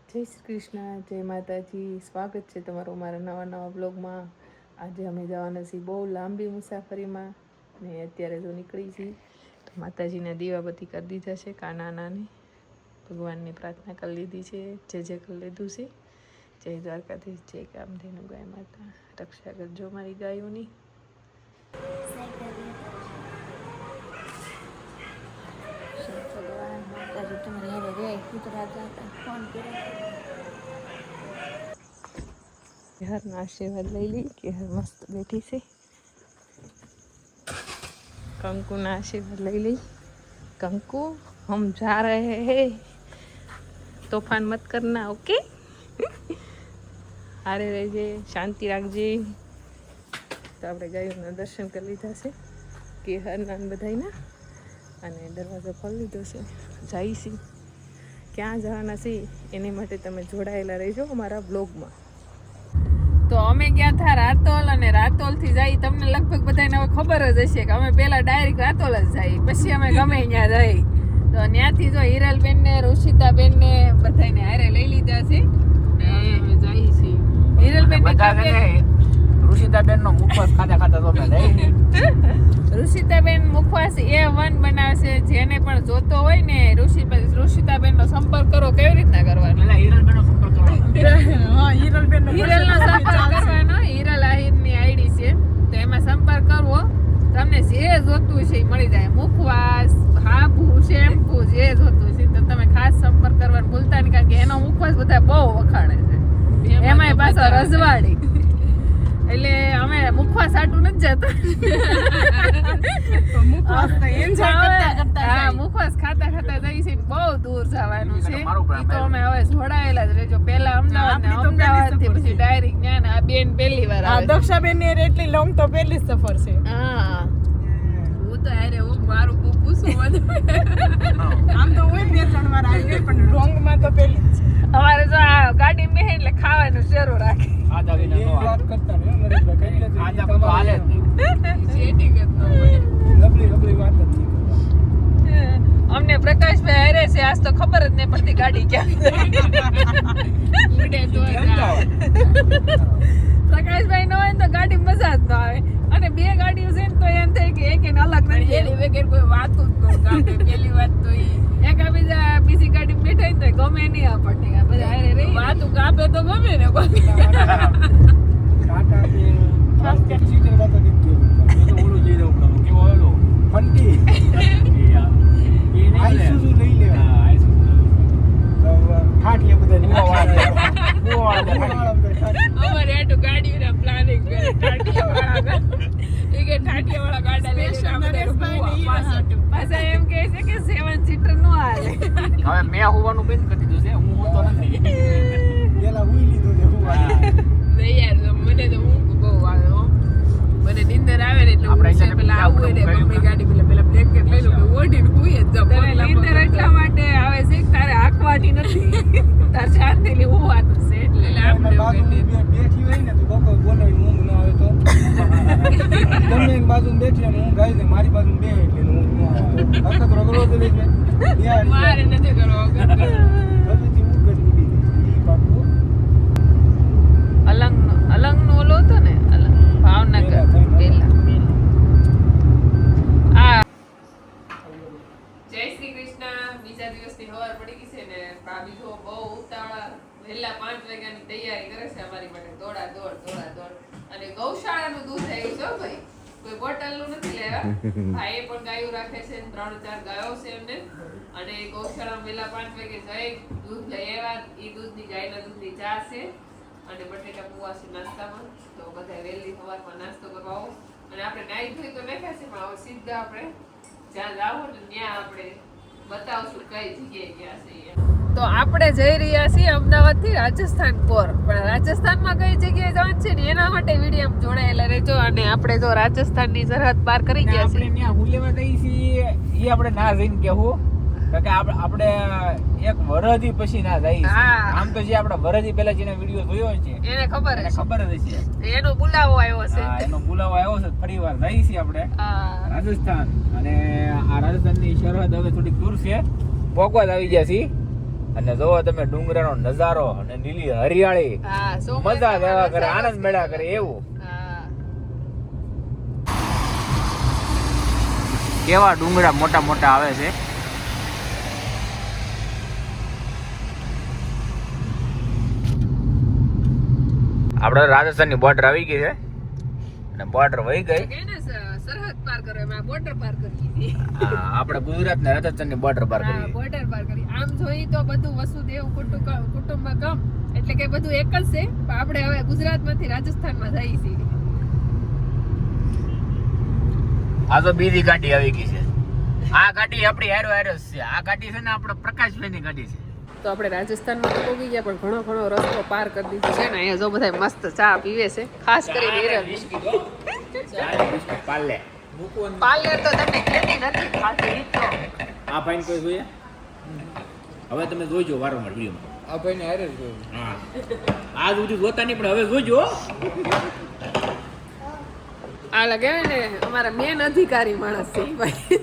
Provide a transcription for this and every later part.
જય શ્રી કૃષ્ણ, જય માતાજી. સ્વાગત છે તમારું અમારા નવા બ્લોગમાં. આજે અમે જવાના છીએ બહુ લાંબી મુસાફરીમાં ને અત્યારે જો નીકળી છીએ. માતાજીને દીવાબત્તી કરી દીધા છે કાનાનાની, ભગવાનની પ્રાર્થના કરી લીધી છે, જે કરી લીધું છે. જય દ્વારકાધીશ, જય કામધેનુ ગાય માતા, રક્ષા કરજો મારી ગાયોની. હરના આશીર્વાદ લઈ લી કે હર મસ્ત બેઠી છે. કંકુના આશીર્વાદ લઈ લી. કંકુ, હમ જા રહે હે, તોફાન મત કરના, ઓકે? હારે રહેજે, શાંતિ રાખજે. તો આપણે ગાયોના દર્શન કરી લીધા છે કે હરના બધાયના, અને દરવાજો ખોલી લીધો છે. જઈશી ક્યાં જવાના છે એની માટે તમે જોડાયેલા રહેજો અમારા બ્લોગમાં. તો અમે ગયા હતા રાતોલ, અને રાતોલ થી જઈ તમને લગભગ બધાને હવે ખબર જ હશે કે અમે પેલા ડાયરેક્ટ રાતોલ જ જઈએ, પછી અમે ગમે ત્યાં જઈ. તો ત્યાંથી જો હિરલબેન ને ઋષિતાબેન ને બધાને હારે લઈ લીધા છે ને અમે જઈએ છીએ. હિરલબેન ઋષિતાબેન નો મુખવાસ ખાતા તો ઋષિતાબેન મુખવાસ A1 બનાવશે. જેને પણ જોતો હોય ને ઋષિતાબેન નો સંપર્ક કરો. કેવી રીતના કરવાનો? હિરલબેન નો સંપર્ક કરવાનો. હિરલ આહિરની આઈડી છે, તો એમાં સંપર્ક કરવો. તમને જે જોતું છે એ મળી જાય. મુખવાસ, હાબુ, શેમ્પુ, જે જોતું છે તો તમે ખાસ સંપર્ક કરવાનું ભૂલતા નહીં, કારણ કે એનો મુખવાસ બધા બહુ વખાણે છે, એમાંય પાછો રજવાડી. એટલે અમે મુખવાસ આટું નથી જતા, મુખવાસ ખાતા ખાતા જઈ છે. બહુ દૂર જવાનું છે, એ તો અમે હવે જોડાયેલા જ રહેજો. પેલા અમદાવાદ થી પછી ડાયરેક્ટ ત્યાં આ બેન પહેલી વાર આવે. દક્ષાબેન ની એટલી લોંગ તો પહેલી સફર છે. હા, હું તો અરે હું મારું બહુ પૂછું આમ તો હોય 2-3 વાર આવી ગઈ, પણ લોંગ માં તો પહેલી જ. અમારે જો આ ગાડી મેં એટલે ખાવાનું શરૂ રાખે. વાત કરતા ને નરેશભાઈ કઈ આજા તો હાલે જ નહીં. સેટિંગ જ ન પડે. લબલી વાત હતી. અમને પ્રકાશભાઈ હારે છે, આજ તો ખબર જ નહીં પડતી ગાડી ક્યાં ઉડે તો પ્રકાશભાઈ ન હોય તો ગાડી મજા જ ન આવે. અને બે ગાડીઓ છે ને તો એમ થાય કે એક અલગ નથી, એની વગર કોઈ વાત જ ન કાપે. પેલી વાત તો એક બીજી ગાડી બેઠા ને તો ગમે નહીં આપણને. બધા હારે રહી વાતું કાપે તો ગમે ને કોઈ. કાકા કે ખાસ કે સીટર વાત હતી તો ઓળો જઈ રહ્યો પણ કેવો આવ્યો ફંટી આઈસુઝુ લઈ લે. ઠાઠીએ બધા અમારે આટલું ગાડીઓના પ્લાનિંગ કરે. ઠાઠીયાવાળા એ કે ઠાઠીયાવાળા ગાડા લઈ પાછા એમ કહે છે કે 7 સીટર નો હાલે. હવે મેં હોવાનું બંધ કરી દીધું છે, હું હોતો નથી. પેલા હુઈ લીધું છે હું યાર મને તો ઊંઘ બહુ આવે હો. મને નીંદર આવે ને એટલે આપણે પેલા આવું હોય ને મમ્મી ગાડી પેલા બ્લેન્કેટ લઈ લો ઓઢીને હુઈ જ જાવ. નીંદર એટલા માટે આવે છે કે તારે આંખવાટી નથી, તાર શાંતિથી હોવાનું છે. એટલે આપણે બેઠી હોય ને તો બકો બોલાવીને ઊંઘ ન આવે તો તમે એક બાજુ બેઠી અને ઊંઘ આવી જાય, મારી બાજુ બે એટલે ઊંઘ ન આવે. આખા રગડો તો લે મારે નથી કરવો. જલ્દીથી ઊંઘ કરી ઉડી ઈ પાકું. અલંગ નો ઓલો હતો ને, અલંગ ભાવનગર પેલા. આ જય શ્રી કૃષ્ણ. બીજા દિવસની સવાર પડી ગઈ છે ને ભાભી જો બહુ ઉતાવળા વહેલા 5 વાગ્યાની તૈયારી કરે છે અમારી માટે. દોડા દોડ. અને ગૌશાળાનું દૂધ આવ્યું છે ભાઈ, કોઈ બોટલનું નથી લેવા. ભાઈએ પણ ગાયો રાખે છે, 3-4 ગાયો છે એમને. અને ગૌશાળામાં વહેલા 5 વાગે જઈ દૂધ લઈ આવ્યા. એ દૂધની ગાયના દૂધની ચા છે અને બટેટા પૂવા છે નાસ્તામાં. તો બધા વહેલી સવારમાં નાસ્તો કરવા આવો. અને આપણે નાઈ ધોઈ તો બેઠા છે, પણ હવે સીધા આપણે જ્યાં જાવ ને ત્યાં આપણે બતાવશું કઈ જગ્યાએ ગયા છે. તો આપણે જઈ રહ્યા છીએ અમદાવાદ થી રાજસ્થાન કોર. પણ રાજસ્થાનમાં કઈ જગ્યાએ જવાનું છે ને એના માટે વિડીયો જોડાયેલા રહેજો. અને આપણે જો રાજસ્થાનની સરહદ પાર કરી ગયા છીએ. આપણે ત્યાં હું લેવા ગઈ છીએ એ આપણે ના જઈને કેવું, કારણ કે આપણે એક વરદી પછી ના જઈએ. આમ તો જે આપણે વરદી પહેલા જેના વિડીયો જોયો છે એને ખબર જ છે, એનો બોલાવો આવ્યો છે. એનો બોલાવો આવ્યો છે. ફરી વાર જઈએ છીએ આપણે રાજસ્થાન. અને આ રાજસ્થાનની સરહદ હવે થોડીક દૂર છે, ભોગવાદ આવી ગયા છીએ. અને જોવો તમે ડુંગરાનો નજારો અને લીલી હરિયાળી હા મજા દેવા કરે, આનંદ મેળા કરે એવું. હા કેવા ડુંગરા મોટા મોટા આવે છે. આપણે રાજસ્થાનની બોર્ડર આવી ગઈ છે અને બોર્ડર વહી ગઈ. કે ને સરહદ પાર કરો એમાં બોર્ડર પાર કરી દીધી. આપણે ગુજરાત ને રાજસ્થાનની બોર્ડર પાર હા કરી. બોર્ડર પાર કરી. આમ જોઈ તો બધું વસુદેવ કુટુંબકમ એટલે કે બધું એક જ છે, પણ આપણે હવે ગુજરાતમાંથી રાજસ્થાનમાં જઈએ છીએ. આ તો બીજી ગાડી આવી ગઈ છે. આ ગાડી આપણી હારો હારો છે. આ ગાડી છે ને આપણે પ્રકાશભાઈની ગાડી છે. તો આપણે રાજસ્થાનમાં તો પહોંચી ગયા, પણ ઘણો રસ્તો પાર કરી દીધો છે ને. અહીંયા જો બધા મસ્ત ચા પીવે છે, ખાસ કરીને હિરલ. પાલે પાર્લર તો તમને કેતી નથી ખાતી તો. આ ભાઈ કોઈ જોઈએ? હવે તમે જોઈજો વારંવાર વિડીયોમાં. આ ભાઈને હારે જ જોયું. હા આજ સુધી જોતા નહીં પણ હવે જોઈજો. આ લાગે ને અમારા મેન અધિકારી માણસ છે ઈ ભાઈ.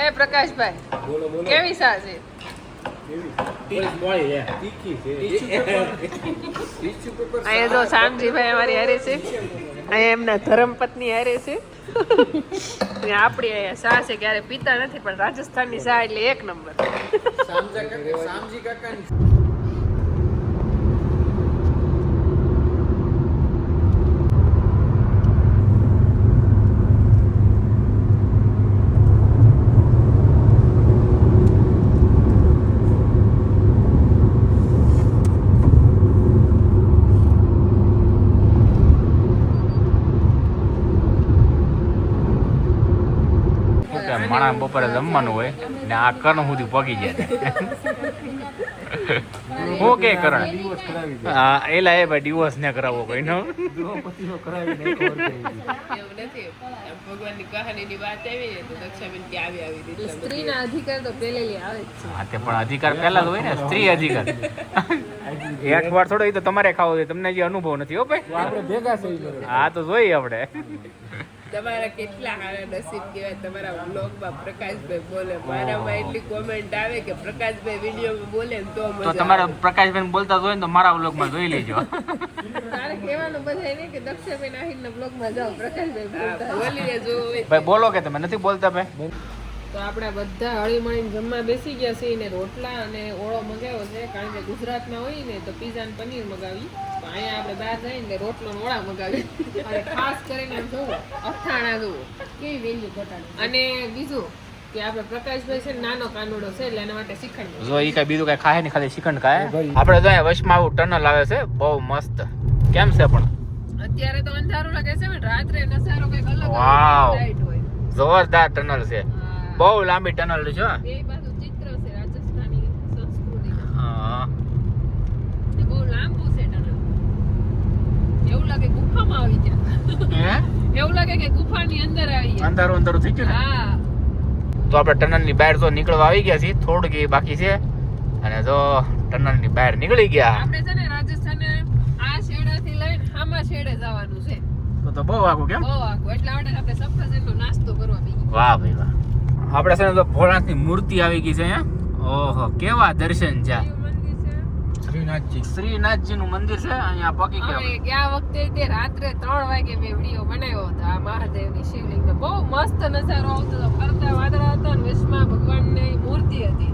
એ પ્રકાશભાઈ બોલો બોલો. કેવી સા છે? ટીચ બોય છે. તીખી છે. ટીશ્યુ પેપર અહીંયા જો શામજીભાઈ અમારી હારે છે, અહીંયા એમના ધર્મપત્ની હારે છે. અને આપણી અહીંયા શા છે, ક્યારે પીતા નથી, પણ રાજસ્થાનની શા એટલે એક નંબર. શામજી કાકાની માણસ બપોરે જમવાનું હોય ને આ કણ સુધી પગી જાય. હું કે કરણ દિવસ કરાવી દે. હા એલા એ ભાઈ ડિવોર્સ ને કરાવવો કોઈ નો. દ્રૌપદીનો કરાવી દે, ખબર પડી ગઈ. એવું નથી. ભગવાનની કહાનીની વાત આવી ને તો દક્ષાબેન કે આવી રીતે સ્ત્રીના અધિકાર તો પહેલેથી આવે જ છે. હા તે પણ અધિકાર પહેલા જ હોય ને, સ્ત્રી અધિકાર. એક વાર થોડો એ તો તમારે ખાવો જોઈએ, તમને જે અનુભવ નથી હો ભાઈ. તો આપણે ભેગા થઈ ગયા. હા તો જોઈએ આપણે. તમારા કેટલા સારા નસીબ કહેવાય, તમારા વ્લોગમાં પ્રકાશભાઈ બોલે. મારામાં એટલી કોમેન્ટ આવે કે પ્રકાશભાઈ વિડીયોમાં બોલે ને તો તો મજા તમારા પ્રકાશભાઈ બોલતા હોય ને તો મારા વ્લોગમાં જોઈ લેજો. તારે કહેવાનું બધા નહીં કે દક્ષાબેન આહીરના બ્લોગમાં જાઓ, પ્રકાશભાઈ બોલતા બોલીને જોવો હોય. ભાઈ બોલો કે તમે નથી બોલતા ભાઈ. તો આપણે બધા હળી મળીને જમવા બેસી ગયા છીએ ને રોટલા અને ઓળો મગાવ્યો છે, કારણ કે ગુજરાતમાં હોય ને તો પીઝા ને પનીર મગાવી, તો અહીંયા આપણે બહાર જઈને રોટલો ને ઓળા મગાવી. અને ખાસ કરીને જોવો અથાણા જોવો કેવી વેલ્યુ ઘટાડી. અને બીજું કે આપણે પ્રકાશભાઈ છે ને નાનો કાનુડો છે એટલે એના માટે શ્રીખંડ. જો એ કઈ બીજું કઈ ખાય નહીં, ખાલી શ્રીખંડ ખાય. આપણે તો અહીંયા વચમાં આવું ટનલ આવે છે, બહુ મસ્ત. કેમ છે પણ અત્યારે તો અંધારું લાગે છે ને, રાત્રે નજારો કઈક અલગ વાવ. લાઈટ હોય. જોરદાર ટનલ છે, બહુ લાંબી ટનલ છે. બે બાજુ ચિત્ર છે રાજસ્થાની સંસ્કૃતિ. હા બહુ લાંબુ છે ટનલ. એવું લાગે ગુફામાં આવી ગયા. એવું લાગે કે ગુફાની અંદર આવી ગયા. અંધારું અંધારું થઈ ગયું ને. હા તો આપણે ટનલ ની બહાર તો નીકળવા આવી ગયા છીએ, થોડુંક એ બાકી છે. અને જો ટનલ ની બહાર નીકળી ગયા. આપણે છે ને રાજસ્થાને આ છેડેથી લઈને આમાં છેડે જવાનું છે. તો બહુ આગું કેમ. બહુ આખું. એટલે આપણે સફરજનનો નાસ્તો કરવા બેસી. વાહ ભાઈ વાહ. આપણે છે ને તો ભોળાનાથની મૂર્તિ આવી ગઈ છે અહીંયા. ઓહો કેવા દર્શન છે. કયું મંદિર છે? શ્રીનાથજી. શ્રીનાથજી નું મંદિર છે અહીંયા પકી અમે ગયા. ગયા વખતે તે રાત્રે 3 વાગે મેં વિડીયો બનાવ્યો હતો આ મહાદેવની શિવલિંગ. બહુ મસ્ત નજારો આવતો હતો. ફરતા વાદળા હતા ને વચમાં ભગવાનની મૂર્તિ હતી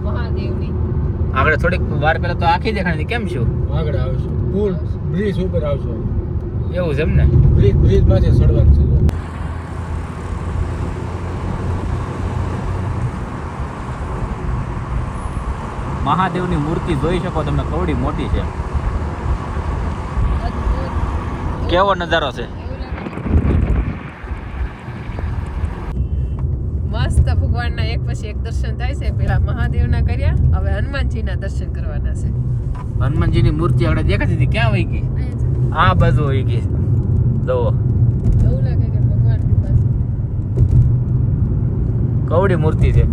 મહાદેવની. આપણે થોડીક વાર પહેલા તો આખી દેખાણી કેમ છું આગળ આવશું. પુલ બ્રિજ ઉપર આવશું. એવું છે એમ ને. બ્રિજ માંથી ચડવાનું છે. મહાદેવની મૂર્તિ જોઈ શકો તમે, કવડી મોટી છે. કેવો નજારો છે. મસ્ત ભગવાનના એક પછી એક દર્શન થાય છે. પેલા મહાદેવના કર્યા, હવે હનુમાનજીના દર્શન કરવાના છે. હનુમાનજીની મૂર્તિ આપણે દેખાતી હતી, ક્યાં વહી ગઈ? આ બાજુ વહી ગઈ. જુઓ એવું લાગે કે ભગવાનની પાસે કવડી મૂર્તિ છે.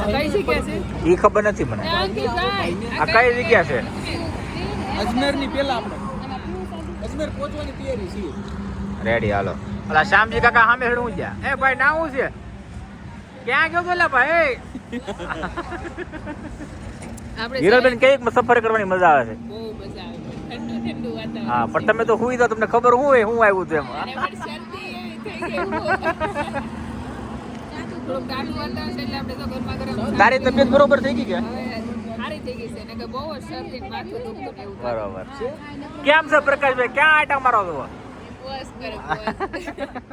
કઈ જગ્યા છે? ઈ ખબર નથી મને. આ કઈ જગ્યા છે? અજમેર ની પેલા આપણે અજમેર પહોંચવાની તૈયારી છે. રેડી હાલો. ઓલા શ્યામજી કાકા સામે હેડું ગયા. એ ભાઈ નાવું છે. ક્યાં ગયો તો લા ભાઈ? આપણે હિરલબેન કઈક સફર કરવાની મજા આવે છે. બહુ મજા આવે ઠંડુ ઠંડુ વાતાવરણ હા, પણ તમે તો હુઈ જાઓ, તમને ખબર હું હોય હું આવ્યું હતું એમ. અને પણ શરદી એવી થઈ ગઈ થોડુંક ટાઢું વાતાવરણ છે એટલે આપણે તો ગરમા ગરમ તારી તબિયત બરોબર થઈ ગઈ કે? હવે સારી થઈ ગઈ છે ને કે બહુ જ શરદી ને માથું દુખતું ને એવું થાય. બરોબર. કેમ છે પ્રકાશભાઈ, ક્યાં આટા મારો છો? બસ કરે બસ.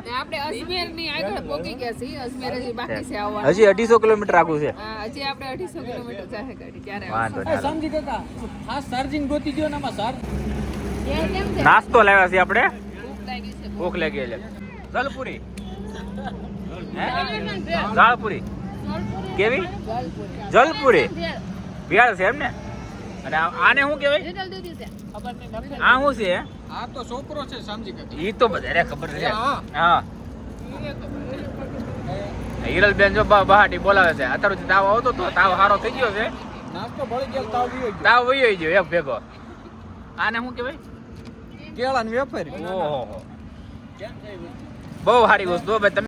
ને આપણે અજમેર ની આગળ પહોંચી ગયા છીએ. અજમેર હજી બાકી છે આવવાનું. હજી 250 કિલોમીટર આગું છે. હા, હજી આપણે 250 કિલોમીટર જાહે ગાડી ત્યારે વાંધો એ નહીં. સમજી કાકા ખાસ ચાર્જિંગ ગોતી ગયો ને આમાં સાર કેમ છે નાસ્તો લાવ્યા છીએ આપણે. ભૂખ લાગી છે ભૂખ લાગી એટલે જલપુરી. હે? જાળપુરી કેવી? જલપુરી ભેળ છે એમ ને? અને આને શું કહેવાય? આ શું છે? આ તો છોકરો છે સમજી કાકા ઈ તો બધાને ખબર છે. હા. હા, હિરલબેન જો બહાટી બોલાવે છે. અત્યારે તાવ આવતો તો તાવ સારો થઈ ગયો છે. નાસ્તો ભળી ગયો તાવ ગયો તાવ વયો ગયો એક ભેગો. આને શું કહેવાય? કેળા ને વેફર ઓહો, બહુ સારી વસ્તુ હો ભાઈ. તમે